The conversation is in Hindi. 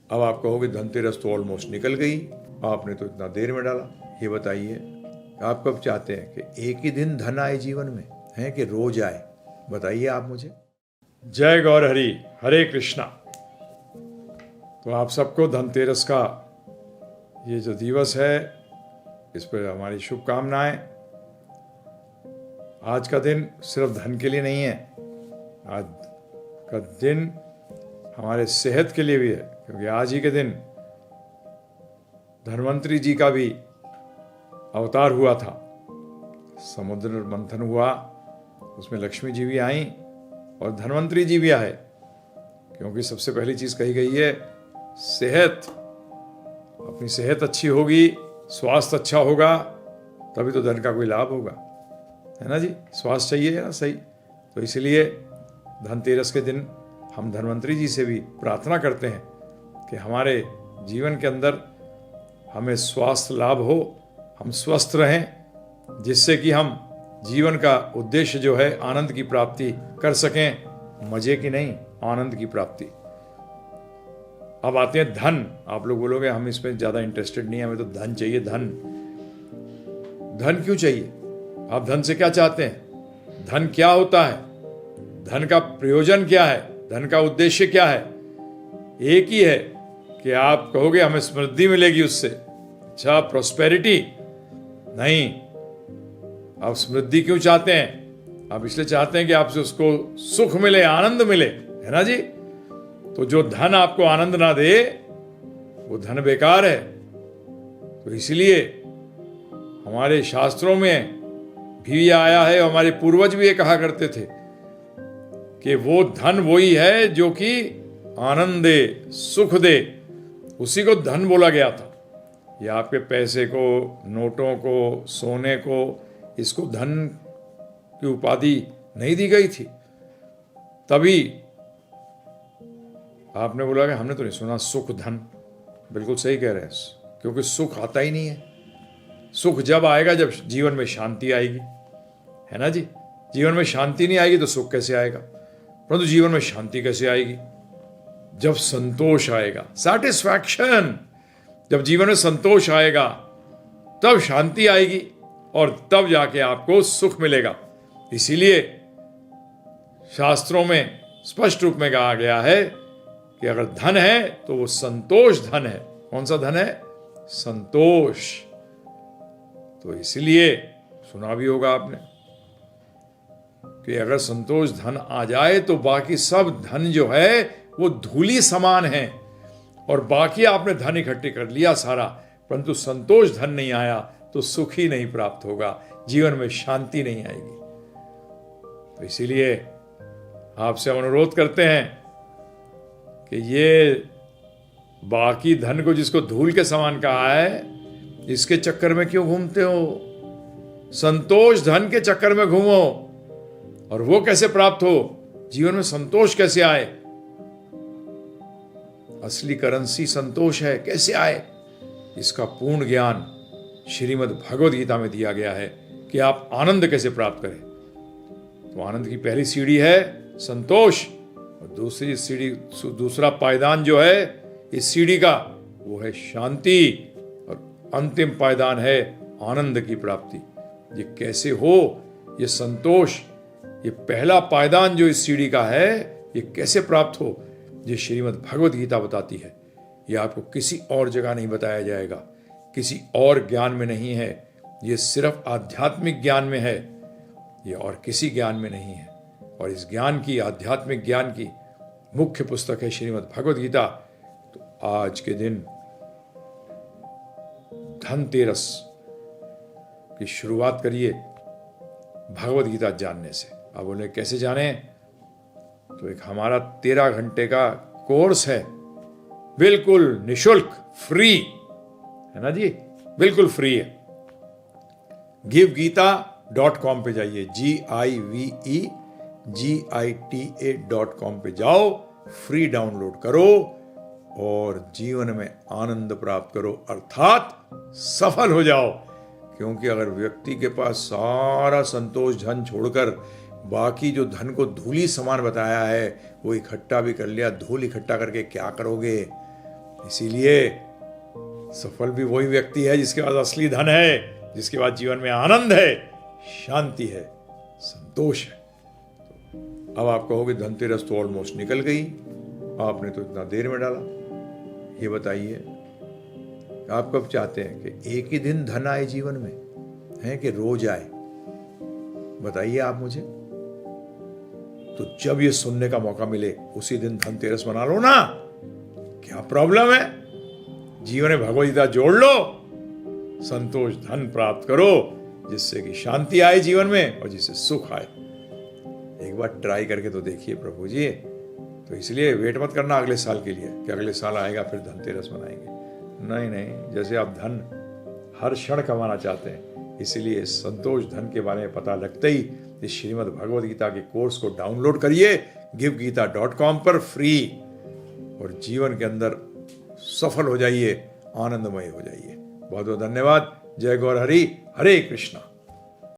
अब आप कहोगे धनतेरस तो ऑलमोस्ट निकल गई, आपने तो इतना देर में डाला। ये बताइए आप कब चाहते हैं कि एक ही दिन धन आए जीवन में, है कि रोज आए? बताइए आप मुझे। जय गौर हरि, हरे कृष्णा। तो आप सबको धनतेरस का ये जो दिवस है, इस पर हमारी शुभकामनाएं। आज का दिन सिर्फ धन के लिए नहीं है, आज का दिन हमारे सेहत के लिए भी है, क्योंकि आज ही के दिन धन्वंतरी जी का भी अवतार हुआ था। समुद्र मंथन हुआ, उसमें लक्ष्मी जी भी आई और धन्वंतरी जी भी आए, क्योंकि सबसे पहली चीज कही गई है सेहत। अपनी सेहत अच्छी होगी, स्वास्थ्य अच्छा होगा, तभी तो धन का कोई लाभ होगा, है ना जी। स्वास्थ्य चाहिए ना, सही। तो इसलिए धनतेरस के दिन हम धन्वंतरी जी से भी प्रार्थना करते हैं कि हमारे जीवन के अंदर हमें स्वास्थ्य लाभ हो, हम स्वस्थ रहें, जिससे कि हम जीवन का उद्देश्य जो है आनंद की प्राप्ति कर सकें। मजे की नहीं, आनंद की प्राप्ति। अब आते हैं धन। आप लोग बोलोगे हम इसमें ज्यादा इंटरेस्टेड नहीं है, हमें तो धन चाहिए। धन धन क्यों चाहिए? आप धन से क्या चाहते हैं? धन क्या होता है? धन का प्रयोजन क्या है? धन का उद्देश्य क्या है? एक ही है कि आप कहोगे हमें समृद्धि मिलेगी उससे। अच्छा, प्रोस्पेरिटी नहीं। आप समृद्धि क्यों चाहते हैं? आप इसलिए चाहते हैं कि आपसे उसको सुख मिले, आनंद मिले, है ना जी। तो जो धन आपको आनंद ना दे वो धन बेकार है। तो इसलिए हमारे शास्त्रों में भी आया है, हमारे पूर्वज भी ये कहा करते थे कि वो धन वही है जो कि आनंद दे, सुख दे, उसी को धन बोला गया था। ये आपके पैसे को, नोटों को, सोने को, इसको धन की उपाधि नहीं दी गई थी। तभी आपने बोला कि हमने तो नहीं सुना सुख धन। बिल्कुल सही कह रहे हैं, क्योंकि सुख आता ही नहीं है। सुख जब आएगा जब जीवन में शांति आएगी, है ना जी। जीवन में शांति नहीं आएगी तो सुख कैसे आएगा? परंतु जीवन में शांति कैसे आएगी? जब संतोष आएगा, सैटिस्फैक्शन। जब जीवन में संतोष आएगा तब शांति आएगी और तब जाके आपको सुख मिलेगा। इसीलिए शास्त्रों में स्पष्ट रूप में कहा गया है कि अगर धन है तो वो संतोष धन है। कौन सा धन है? संतोष। तो इसलिए सुना भी होगा आपने कि अगर संतोष धन आ जाए तो बाकी सब धन जो है वो धूली समान है, और बाकी आपने धन इकट्ठे कर लिया सारा, परंतु संतोष धन नहीं आया तो सुख ही नहीं प्राप्त होगा, जीवन में शांति नहीं आएगी। तो इसीलिए आपसे हम अनुरोध करते हैं कि ये बाकी धन को जिसको धूल के समान कहा है, इसके चक्कर में क्यों घूमते हो? संतोष धन के चक्कर में घूमो। और वो कैसे प्राप्त हो? जीवन में संतोष कैसे आए? असली करेंसी संतोष है। कैसे आए? इसका पूर्ण ज्ञान श्रीमद् भगवद गीता में दिया गया है कि आप आनंद कैसे प्राप्त करें। तो आनंद की पहली सीढ़ी है संतोष, और दूसरी सीढ़ी, दूसरा पायदान जो है इस सीढ़ी का, वो है शांति, और अंतिम पायदान है आनंद की प्राप्ति। ये कैसे हो? ये संतोष, ये पहला पायदान जो इस सीढ़ी का है, ये कैसे प्राप्त हो? ये श्रीमद् भगवद गीता बताती है। ये आपको किसी और जगह नहीं बताया जाएगा, किसी और ज्ञान में नहीं है। ये सिर्फ आध्यात्मिक ज्ञान में है, ये और किसी ज्ञान में नहीं है। और इस ज्ञान की, आध्यात्मिक ज्ञान की मुख्य पुस्तक है श्रीमद् भगवद गीता। तो आज के दिन धनतेरस की शुरुआत करिए भगवद गीता जानने से। आप बोले कैसे जाने? तो एक हमारा 13 घंटे का कोर्स है, बिल्कुल निशुल्क, फ्री, है ना जी, बिल्कुल फ्री है। givegita.com पे जाइए, GIVEGITA.com पे जाओ, फ्री डाउनलोड करो और जीवन में आनंद प्राप्त करो, अर्थात सफल हो जाओ। क्योंकि अगर व्यक्ति के पास सारा संतोष धन छोड़कर बाकी जो धन को धूली समान बताया है वो इकट्ठा भी कर लिया, धूल इकट्ठा करके क्या करोगे? इसीलिए सफल भी वही व्यक्ति है जिसके पास असली धन है, जिसके पास जीवन में आनंद है, शांति है, संतोष है। अब आप कहोगे धनतेरस तो ऑलमोस्ट निकल गई, आपने तो इतना देर में डाला। ये बताइए आप कब चाहते हैं कि एक ही दिन धन आए जीवन में, है कि रोज आए? बताइए आप मुझे। तो जब ये सुनने का मौका मिले उसी दिन धनतेरस मना लो ना, क्या प्रॉब्लम है? जीवन में भगवद गीता जोड़ लो, संतोष धन प्राप्त करो, जिससे कि शांति आए जीवन में और जिससे सुख आए। एक बार ट्राई करके तो देखिए प्रभु जी। तो इसलिए वेट मत करना अगले साल के लिए कि अगले साल आएगा फिर धनतेरस मनाएंगे। नहीं नहीं, जैसे आप धन हर क्षण कमाना चाहते हैं, इसीलिए संतोष धन के बारे में पता लगते ही इस श्रीमद् भगवद गीता के कोर्स को डाउनलोड करिए givegita.com पर फ्री, और जीवन के अंदर सफल हो जाइए, आनंदमय हो जाइए। बहुत बहुत धन्यवाद। जय गौर हरि, हरे कृष्णा।